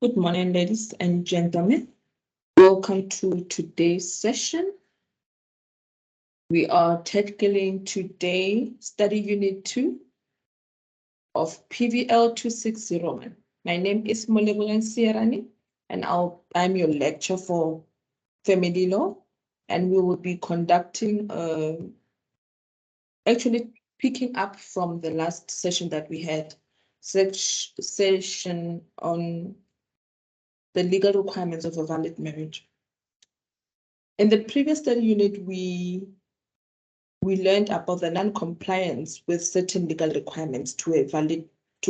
Good morning, ladies and gentlemen. Welcome to today's session. We are tackling today study unit 2 of PVL2601. My name is Molebogang Sierani, and I'm your lecturer for family law, and we will be conducting actually picking up from the last session that we had, session on the legal requirements of a valid marriage. In the previous study unit, we learned about the non-compliance with certain legal requirements to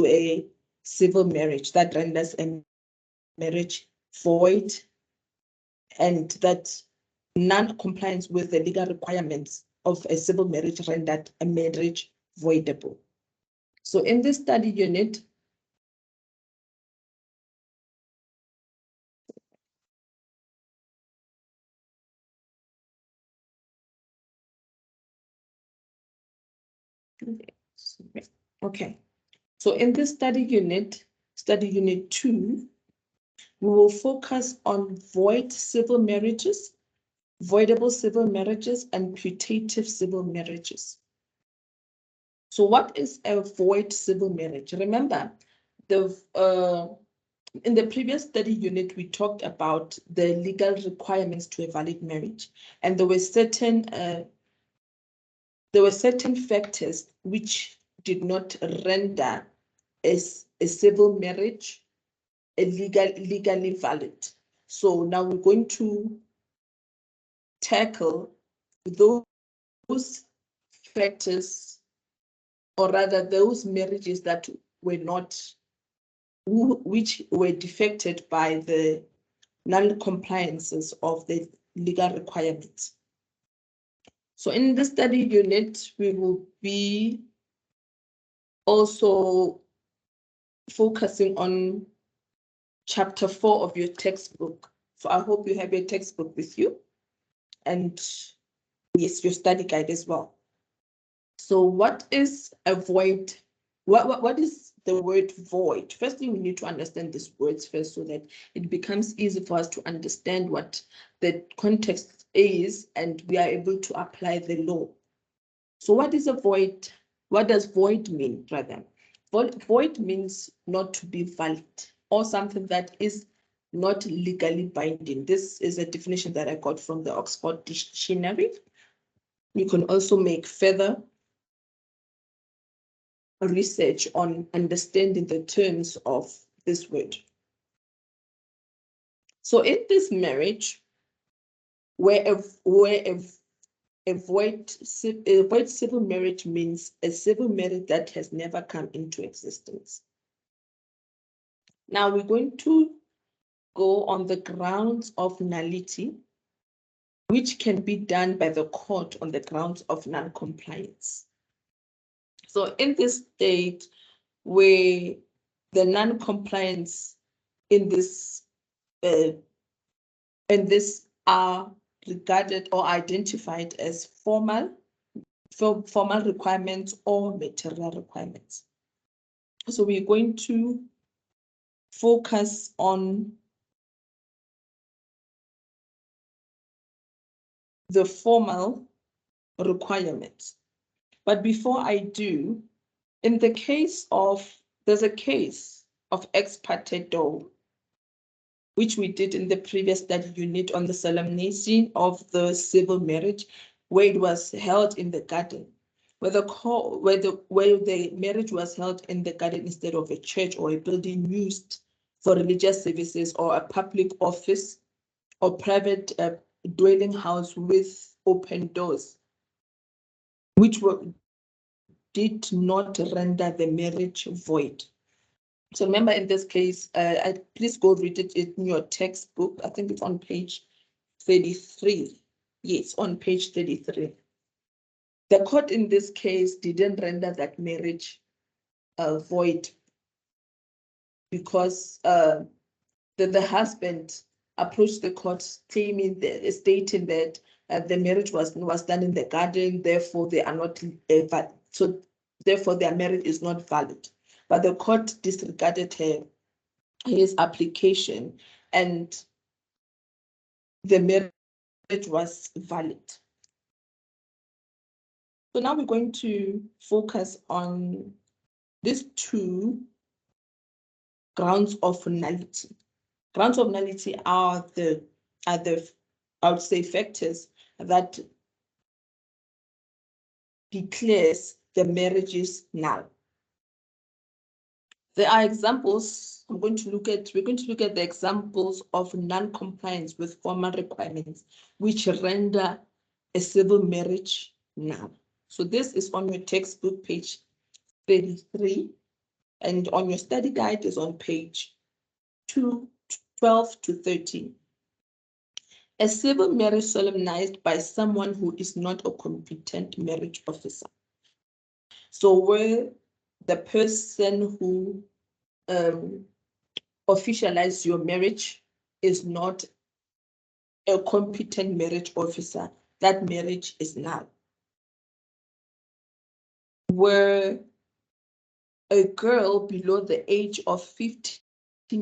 a civil marriage that renders a marriage void, and that non-compliance with the legal requirements of a civil marriage rendered a marriage voidable. So in this study unit, okay. So in this study unit 2, we will focus on void civil marriages, voidable civil marriages, and putative civil marriages. So what is a void civil marriage? Remember, in the previous study unit, we talked about the legal requirements to a valid marriage, and there were certain factors which did not render a civil marriage legally valid. So now we're going to tackle those factors, or rather those marriages that were not, which were defected by the non-compliances of the legal requirements. So in the study unit, we will be also focusing on chapter 4 of your textbook. So I hope you have your textbook with you, and yes, your study guide as well. So what is a void? What is the word void? Firstly, we need to understand these words first so that it becomes easy for us to understand what the context is and we are able to apply the law. So what is a void? What does void mean, rather? Void means not to be valid, or something that is not legally binding. This is a definition that I got from the Oxford Dictionary. You can also make further research on understanding the terms of this word. So in this marriage, where a void civil marriage means a civil marriage that has never come into existence. Now we're going to go on the grounds of nullity, which can be done by the court on the grounds of non-compliance. So in this state, where the non-compliance in this are regarded or identified as formal requirements or material requirements. So we're going to focus on the formal requirements. But before I do, in the case of, there's a case of ex parte dom, which we did in the previous study unit on the solemnization of the civil marriage, where it was held in the garden, where the marriage was held in the garden instead of a church or a building used for religious services, or a public office or private dwelling house with open doors, which did not render the marriage void. So remember, in this case, please go read it in your textbook. I think it's on page 33. Yes, on page 33. The court in this case didn't render that marriage void because the husband approached the court stating that the marriage was done in the garden, therefore they are not valid. So therefore their marriage is not valid. But the court disregarded her his application and the marriage was valid. So now we're going to focus on these two grounds of nullity. Grounds of nullity are the I would say factors that declares the marriage is null. There are examples. We're going to look at the examples of non-compliance with formal requirements which render a civil marriage null. So this is on your textbook, page 33, and on your study guide is on page 12 to 13. A civil marriage solemnized by someone who is not a competent marriage officer. So where the person who officializes your marriage is not a competent marriage officer, that marriage is null. Where a girl below the age of 15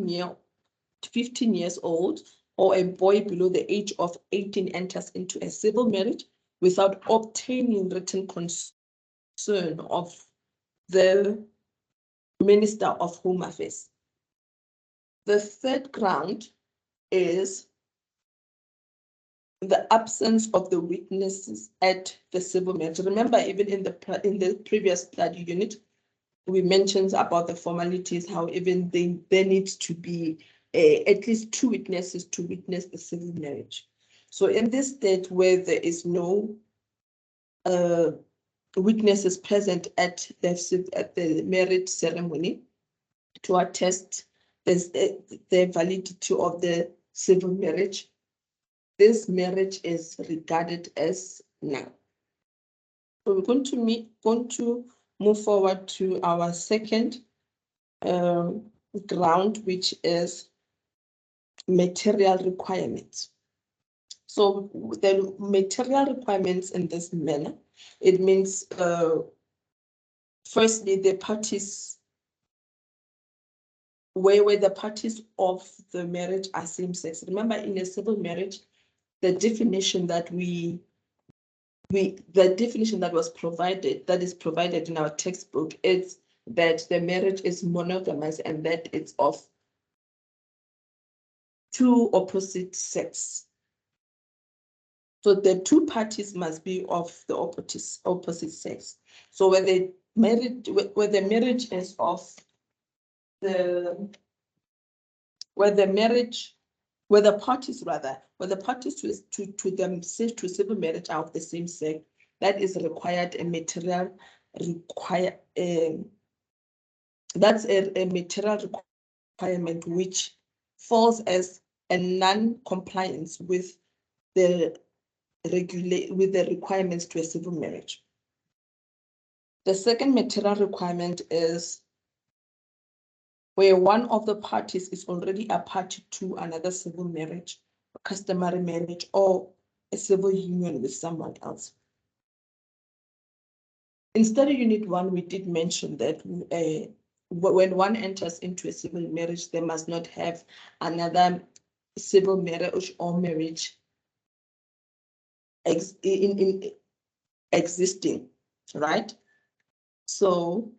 years old or a boy below the age of 18 enters into a civil marriage without obtaining written concern of the Minister of Home Affairs. The third ground is the absence of the witnesses at the civil marriage. Remember, even in the previous study unit, we mentioned about the formalities, how even there needs to be at least 2 witnesses to witness the civil marriage. So in this state where there is no witnesses present at the marriage ceremony to attest the validity of the civil marriage, this marriage is regarded as null. So we're going to move forward to our second ground, which is material requirements. So the material requirements in this manner, it means firstly the parties where the parties of the marriage are same sex. Remember, in a civil marriage, the definition that the definition that is provided in our textbook is that the marriage is monogamous and that it's of 2 opposite sex. So the 2 parties must be of the opposite sex. So where the marriage is of where the parties to civil marriage are of the same sex, that is required a material that's a material requirement which falls as a non-compliance with the requirements to a civil marriage. The second material requirement is where one of the parties is already a party to another civil marriage, a customary marriage, or a civil union with someone else. In study unit 1, we did mention that when one enters into a civil marriage, they must not have another civil marriage or marriage existing, right? So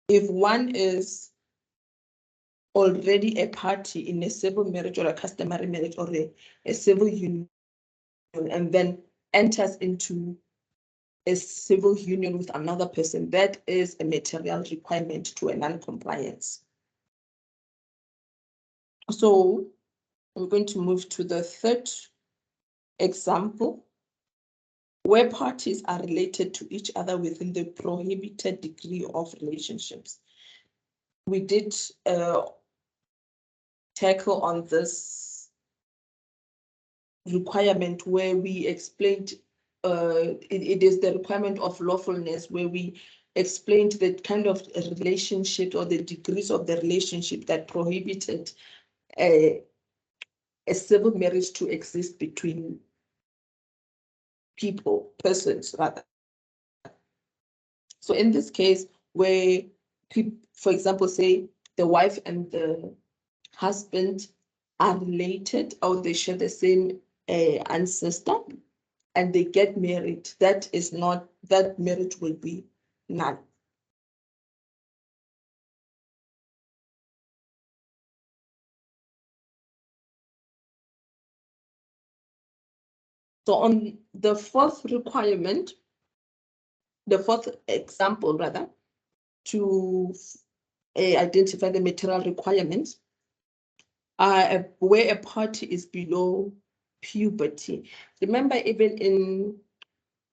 if one is already a party in a civil marriage or a customary marriage or a civil union and then enters into a civil union with another person, that is a material requirement to a non-compliance. So we're going to move to the third example, where parties are related to each other within the prohibited degree of relationships. We did tackle on this requirement where we explained it is the requirement of lawfulness, where we explained the kind of relationship or the degrees of the relationship that prohibited a civil marriage to exist between persons rather. So in this case, where people, for example, say the wife and the husband are related or they share the same ancestor and they get married, that marriage will be null. So on the fourth requirement, the fourth example rather, to identify the material requirements, where a party is below puberty. Remember, even in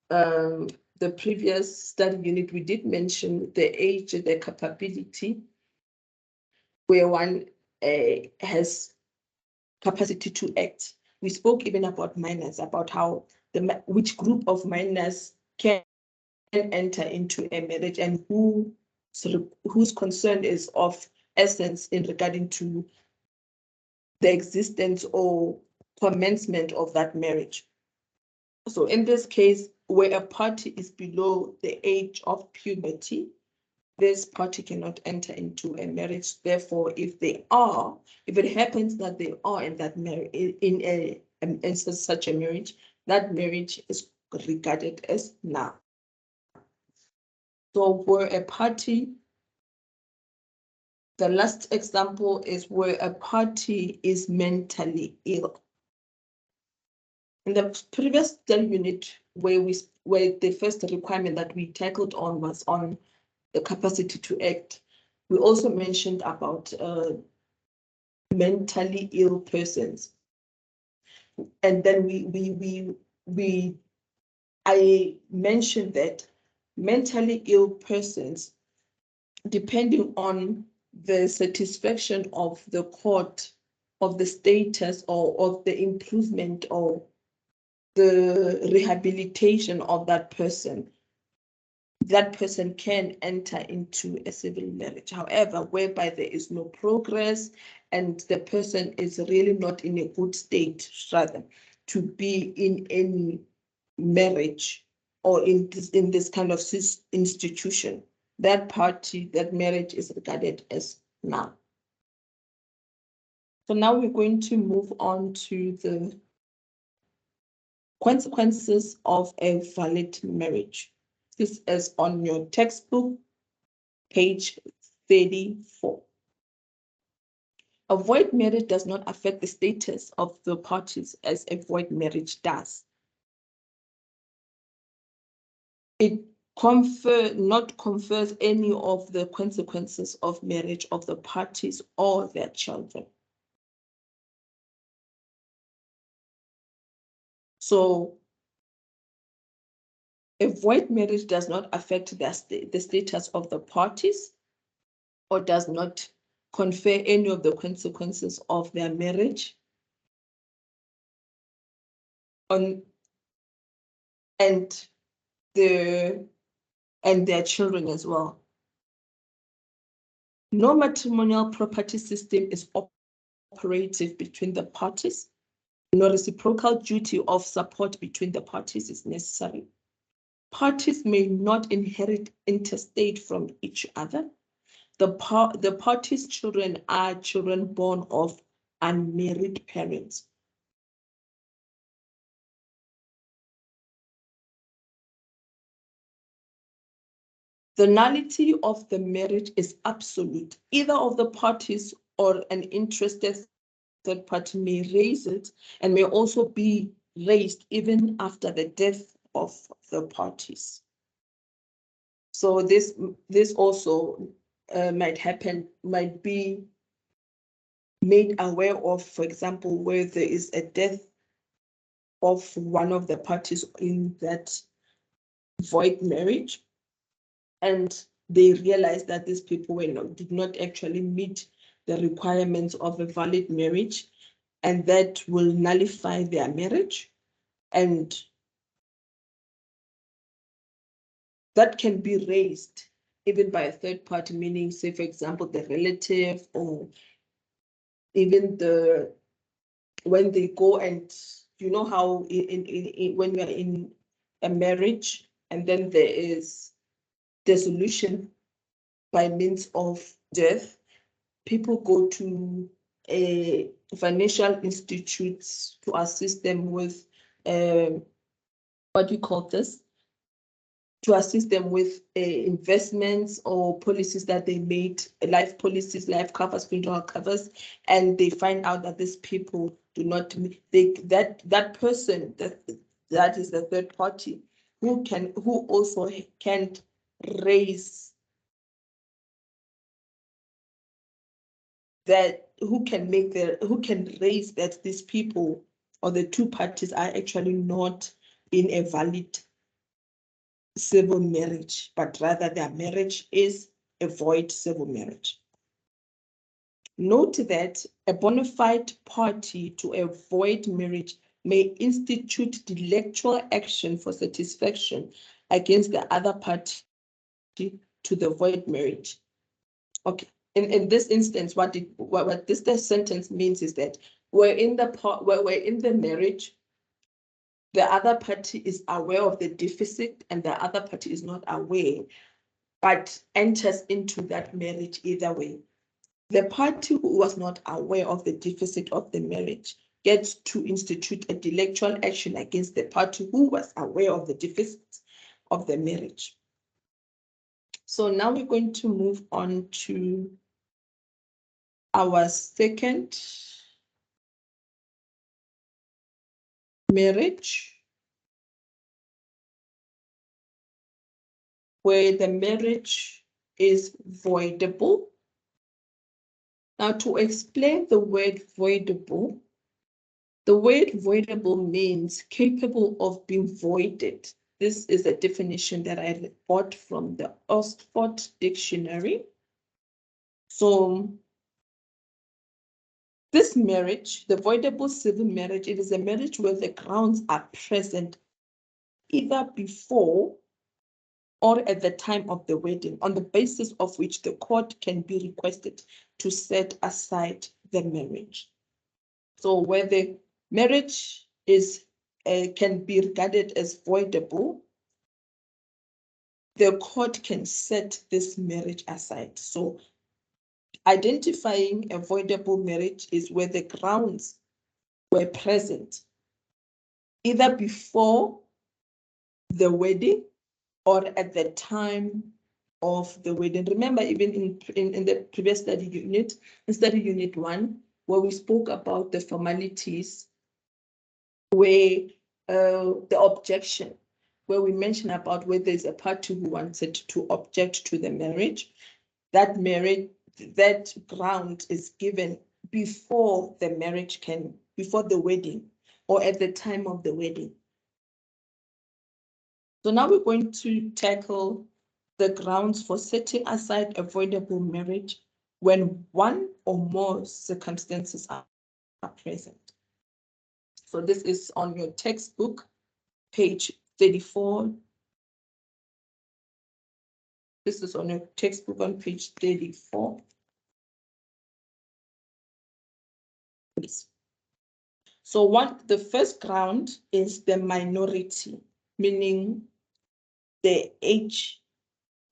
the previous study unit, we did mention the age, the capability, where one has capacity to act. We spoke even about minors, about how which group of minors can enter into a marriage and whose concern is of essence in regarding to the existence or commencement of that marriage. So in this case, where a party is below the age of puberty, this party cannot enter into a marriage. Therefore, if it happens that they are in that marriage, in such a marriage, that marriage is regarded as null. So where a party, the last example is where a party is mentally ill. In the previous study unit, where the first requirement that we tackled on was on the capacity to act, we also mentioned about mentally ill persons. And then I mentioned that mentally ill persons, depending on the satisfaction of the court of the status or of the improvement or the rehabilitation of that person can enter into a civil marriage. However, whereby there is no progress and the person is really not in a good state, rather, to be in any marriage or in this kind of institution, that marriage is regarded as null. So now we're going to move on to the consequences of a valid marriage. This is on your textbook, page 34. A void marriage does not affect the status of the parties as a void marriage does. It not confers any of the consequences of marriage of the parties or their children. So a void marriage does not affect the status of the parties or does not confer any of the consequences of their marriage on and their children as well. No matrimonial property system is operative between the parties. No reciprocal duty of support between the parties is necessary. Parties may not inherit interstate from each other. The parties' children are children born of unmarried parents. The nullity of the marriage is absolute. Either of the parties or an interested third party may raise it and may also be raised even after the death of the parties. So this also might be made aware of, for example, where there is a death of one of the parties in that void marriage, and they realize that these people did not actually meet the requirements of a valid marriage, and that will nullify their marriage. And that can be raised even by a third party, meaning, say, for example, the relative, or even when they go and, you know how when we are in a marriage and then there is dissolution by means of death, people go to financial institutes to assist them with, what do you call this? To assist them with investments or policies that they made, life policies, life covers, funeral covers, and they find out that these people do not, that person, that is the third party, who also can't raise that, who can raise that these people or the two parties are actually not in a valid civil marriage, but rather their marriage is a void civil marriage. Note that a bona fide party to a void marriage may institute delictual action for satisfaction against the other party to the void marriage. Okay. In this instance, what this sentence means is that we're in the marriage, the other party is aware of the deficit and the other party is not aware, but enters into that marriage either way. The party who was not aware of the deficit of the marriage gets to institute a delictual action against the party who was aware of the deficit of the marriage. So now we're going to move on to our second marriage, where the marriage is voidable. Now, to explain the word voidable, the word voidable means capable of being voided. This is a definition that I bought from the Oxford Dictionary. So this marriage, the voidable civil marriage, it is a marriage where the grounds are present either before or at the time of the wedding, on the basis of which the court can be requested to set aside the marriage. So where the marriage is can be regarded as voidable, the court can set this marriage aside. So identifying a voidable marriage is where the grounds were present either before the wedding or at the time of the wedding. Remember, even in the previous study unit, in study unit 1, where we spoke about the formalities, where the objection, where we mentioned about where there's a party who wanted to object to the marriage, that ground is given before the marriage before the wedding or at the time of the wedding. So now we're going to tackle the grounds for setting aside a voidable marriage when one or more circumstances are present. So this is on your textbook, page 34. This is on your textbook on page 34. So the first ground is the minority, meaning the age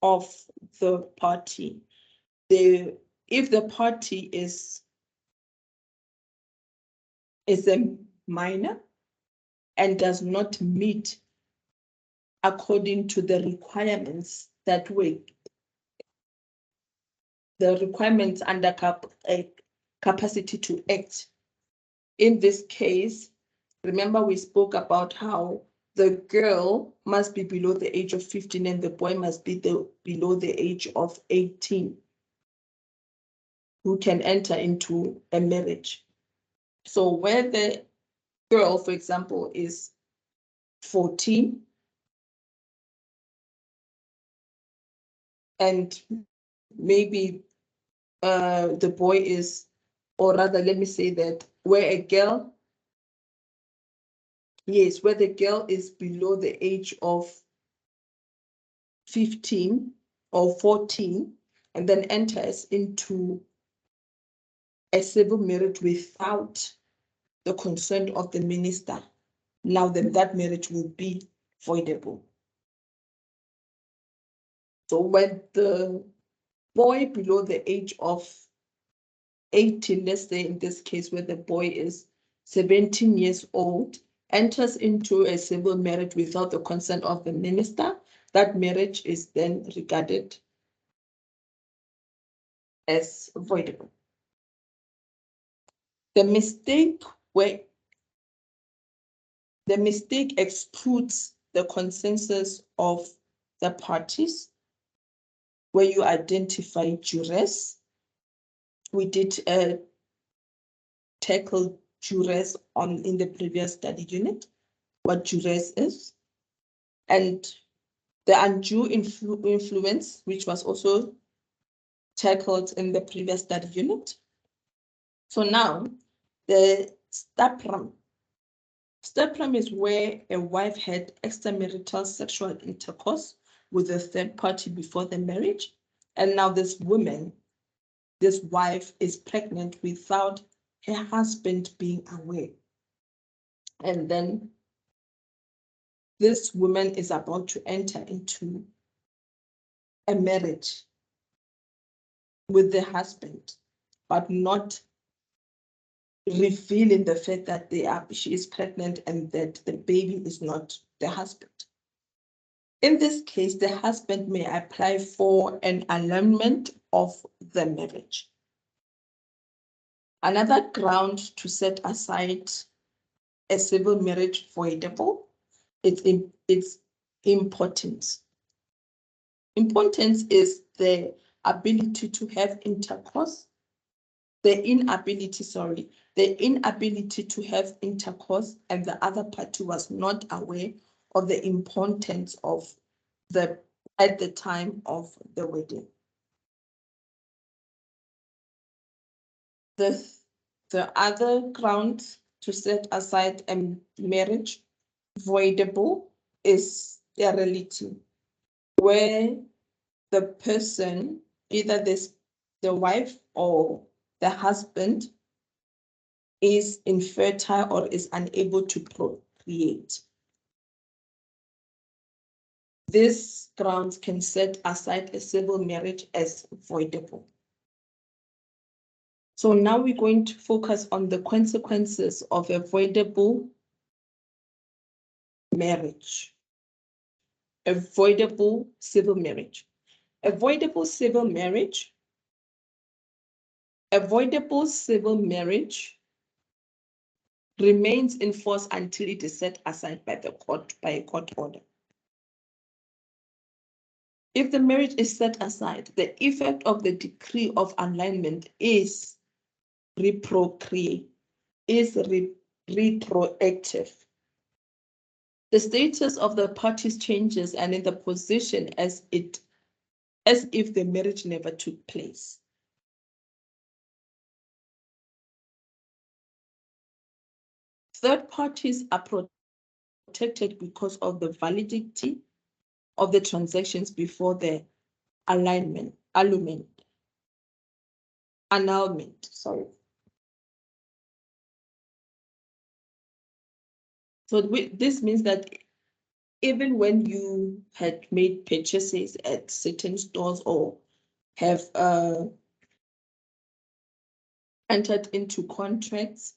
of the party. If the party is a minor and does not meet according to the requirements the requirements under capacity to act. In this case, remember we spoke about how the girl must be below the age of 15 and the boy must be below the age of 18 who can enter into a marriage. So where the girl, for example, is 14 and maybe the boy is, or rather, let me say that where a girl, yes, where the girl is below the age of 15 or 14 and then enters into a civil marriage without the consent of the minister, now then that marriage will be voidable. So when the boy below the age of 18, let's say in this case where the boy is 17 years old, enters into a civil marriage without the consent of the minister, that marriage is then regarded as voidable. The mistake excludes the consensus of the parties, where you identify duress. We did tackle duress in the previous study unit, what duress is, and the undue influence, which was also tackled in the previous study unit. So now, the stapram. Stapram is where a wife had extramarital sexual intercourse with a third party before the marriage, and now this wife is pregnant without her husband being aware. And then this woman is about to enter into a marriage with the husband, but not revealing the fact that she is pregnant and that the baby is not the husband. In this case, the husband may apply for an annulment of the marriage. Another ground to set aside a civil marriage voidable, it's importance. Importance is the ability to have intercourse, the inability to have intercourse, and the other party was not aware of the importance of at the time of the wedding. The other ground to set aside a marriage voidable is sterility, where the person, either the wife or the husband, is infertile or is unable to procreate. This grounds can set aside a civil marriage as voidable. So now we're going to focus on the consequences of a voidable marriage, a voidable civil marriage. A voidable civil marriage remains in force until it is set aside by a court order. If the marriage is set aside, the effect of the decree of annulment is retroactive. The status of the parties changes and in the position as if the marriage never took place. Third parties are protected because of the validity of the transactions before the annulment. So this means that even when you had made purchases at certain stores or have entered into contracts,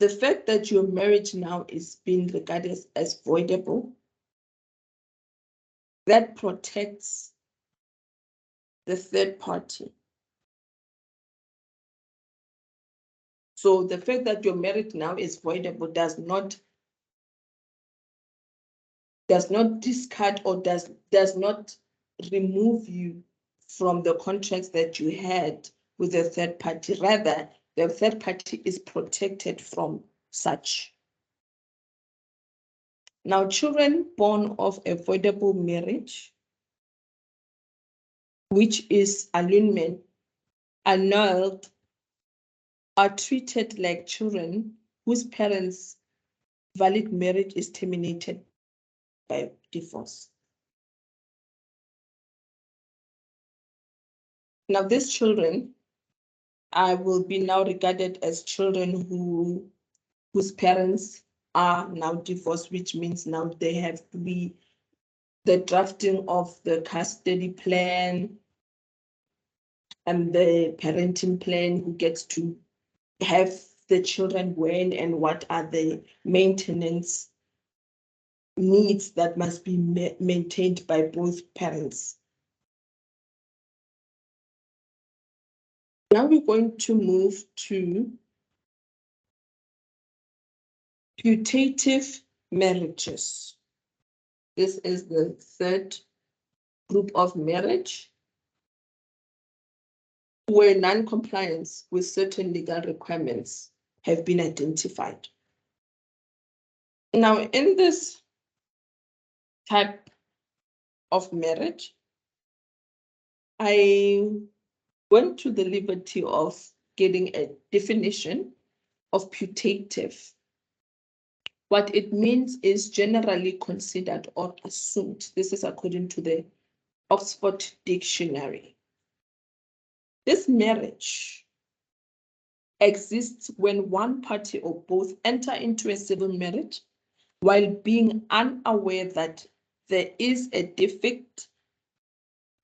the fact that your marriage now is being regarded as voidable, that protects the third party. So the fact that your marriage now is voidable does not discard or does not remove you from the contracts that you had with the third party. Rather, the third party is protected from such. Now, children born of a voidable marriage, which is annulled, are treated like children whose parents' valid marriage is terminated by divorce. Now, these children will be now regarded as children whose parents are now divorced, which means now they have to be the drafting of the custody plan, and the parenting plan, who gets to have the children when, and what are the maintenance needs that must be maintained by both parents. Now we're going to move to putative marriages. This is the third group of marriage where non-compliance with certain legal requirements have been identified. Now, in this type of marriage, I went to the liberty of getting a definition of putative. What it means is generally considered or assumed. This is according to the Oxford Dictionary. This marriage exists when one party or both enter into a civil marriage while being unaware that there is a defect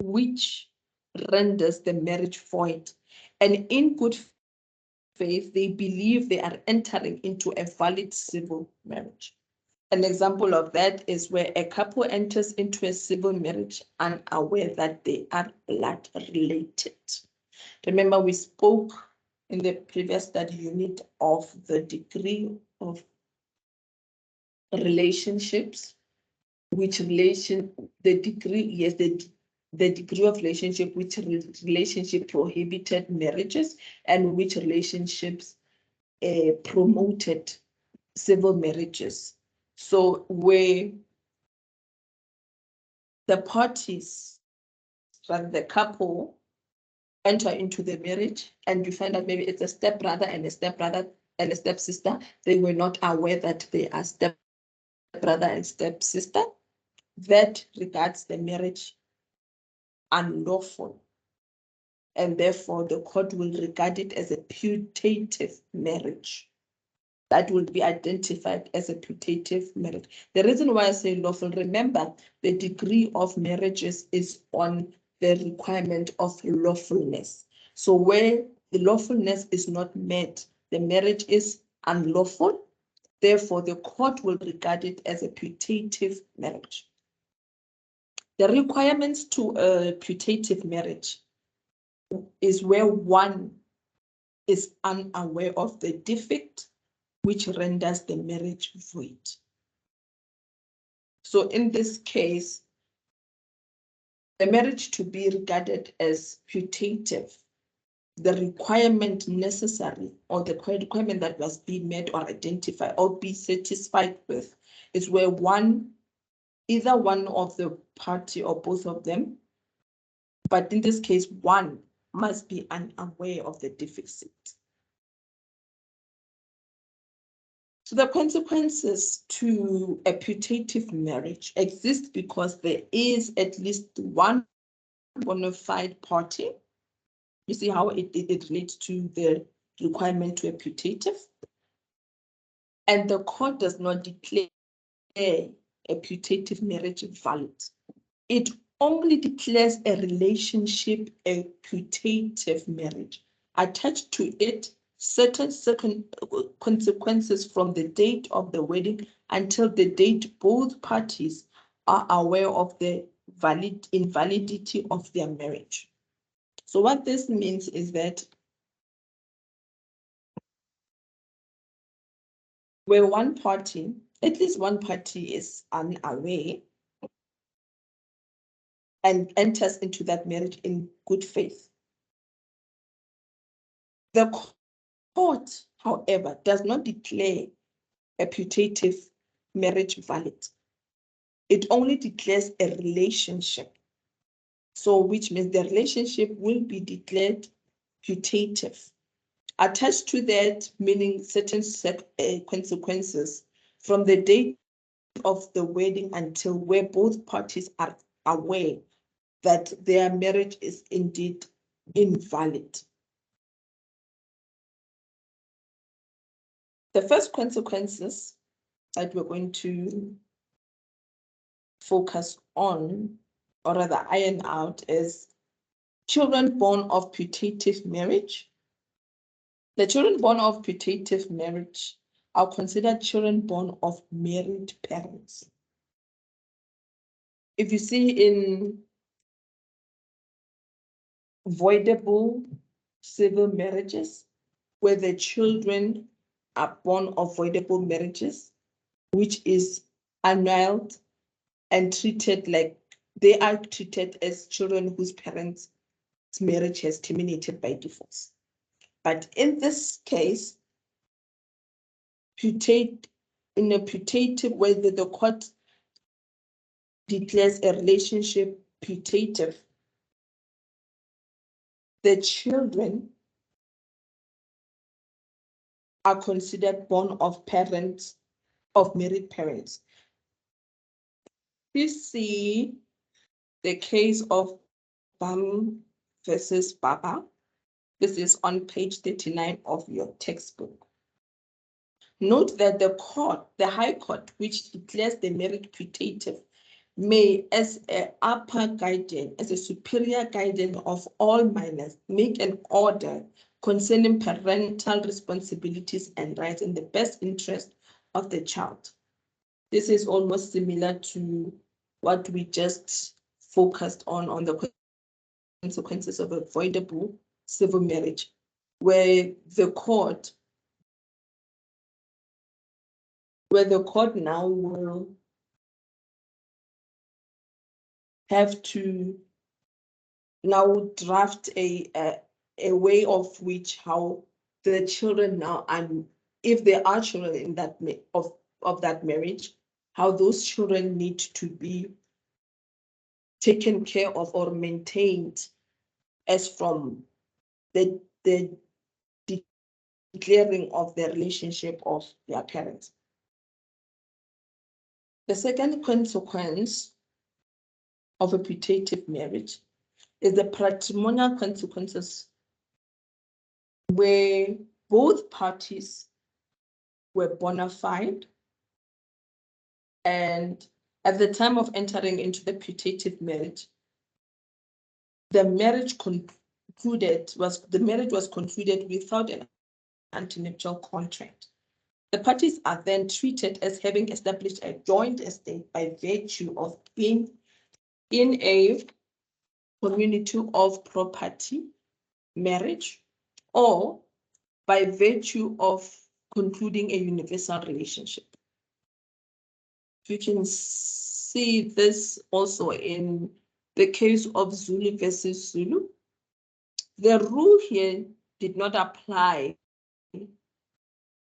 which renders the marriage void, and in good faith, they believe they are entering into a valid civil marriage. An example of that is where a couple enters into a civil marriage unaware that they are blood related. Remember, we spoke in the previous study unit of the degree of relationships, which relation, the degree, yes, the degree of relationship, which relationship prohibited marriages and which relationships promoted civil marriages. So where the parties, rather the couple, enter into the marriage and you find out maybe it's a stepbrother and a stepbrother and a stepsister, they were not aware that they are stepbrother and stepsister, that regards the marriage unlawful. And therefore, the court will regard it as a putative marriage. That will be identified as a putative marriage. The reason why I say lawful, remember, the degree of marriages is on the requirement of lawfulness. So where the lawfulness is not met, the marriage is unlawful. Therefore, the court will regard it as a putative marriage. The requirements to a putative marriage is where one is unaware of the defect which renders the marriage void. So in this case, the marriage to be regarded as putative, the requirement necessary or the requirement that must be met or identified or be satisfied with is where one, either one of the party or both of them, but in this case, one must be unaware of the deficit. So the consequences to a putative marriage exist because there is at least one bona fide party. You see how it relates to the requirement to a putative. And the court does not declare a putative marriage valid. It only declares a relationship a putative marriage. Attached to it, certain consequences from the date of the wedding until the date both parties are aware of the invalidity of their marriage. So what this means is that where one party, at least one party, is unaware and enters into that marriage in good faith, the court, however, does not declare a putative marriage valid. It only declares a relationship. So which means the relationship will be declared putative. Attached to that, meaning certain consequences from the date of the wedding until where both parties are aware that their marriage is indeed invalid. The first consequences that we're going to focus on, or rather iron out, is children born of putative marriage. The children born of putative marriage are considered children born of married parents. If you see in voidable civil marriages, where the children are born of voidable marriages, which is annulled and treated like they are treated as children whose parents' marriage has terminated by divorce. But in this case, in a putative way that the court declares a relationship putative, the children are considered born of parents, of married parents. You see the case of Bam versus Baba. This is on page 39 of your textbook. Note that the High Court, which declares the marriage putative, may, as an upper guardian, as a superior guardian of all minors, make an order concerning parental responsibilities and rights in the best interest of the child. This is almost similar to what we just focused on the consequences of a voidable civil marriage, where the court now will have to now draft a way of which how the children now, and if there are children in that of that marriage, how those children need to be taken care of or maintained as from the declaring of the relationship of their parents. The second consequence of a putative marriage is the patrimonial consequences, where both parties were bona fide, and at the time of entering into the putative marriage, the marriage was concluded without an antenuptial contract. The parties are then treated as having established a joint estate by virtue of being in a community of property, marriage, or by virtue of concluding a universal relationship. You can see this also in the case of Zulu versus Zulu. The rule here did not apply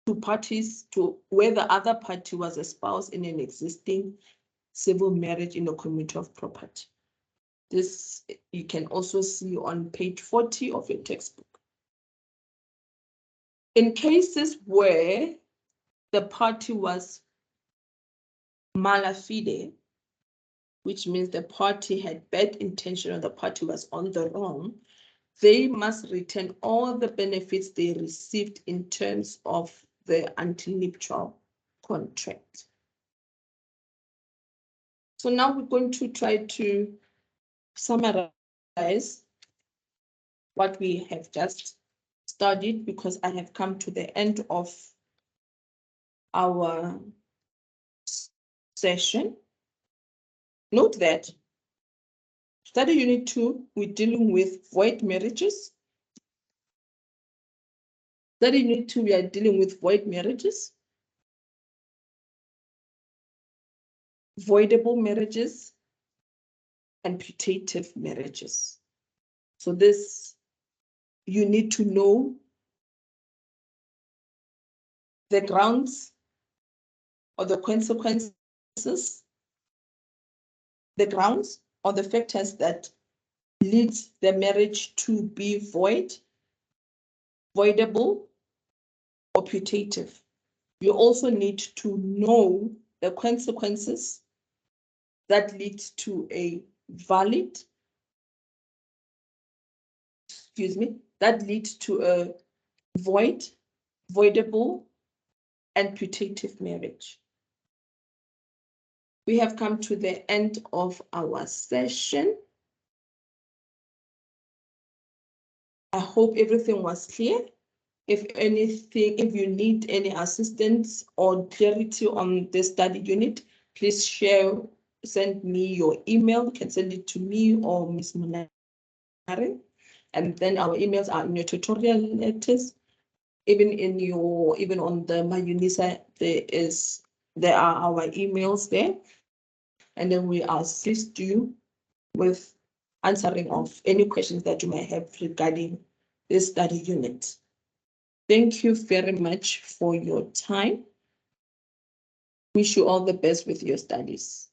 to parties to where the other party was a spouse in an existing civil marriage in a community of property. This you can also see on page 40 of your textbook. In cases where the party was mala fide, which means the party had bad intention or the party was on the wrong, they must return all the benefits they received in terms of the antenuptial contract. So now we're going to try to summarize what we have just studied, because I have come to the end of our session. Note that study unit 2, we're dealing with void marriages. Study unit 2, we are dealing with void marriages, voidable marriages, and putative marriages. So this, you need to know the grounds or the consequences, the grounds or the factors that lead the marriage to be void, voidable, or putative. You also need to know the consequences that lead to a valid, that lead to a void, voidable, and putative marriage. We have come to the end of our session. I hope everything was clear. If anything, if you need any assistance or clarity on the study unit, please send me your email. You can send it to me or Ms. Munari. And then our emails are in your tutorial letters. Even on the MyUnisa, there are our emails there. And then we assist you with answering of any questions that you may have regarding this study unit. Thank you very much for your time. Wish you all the best with your studies.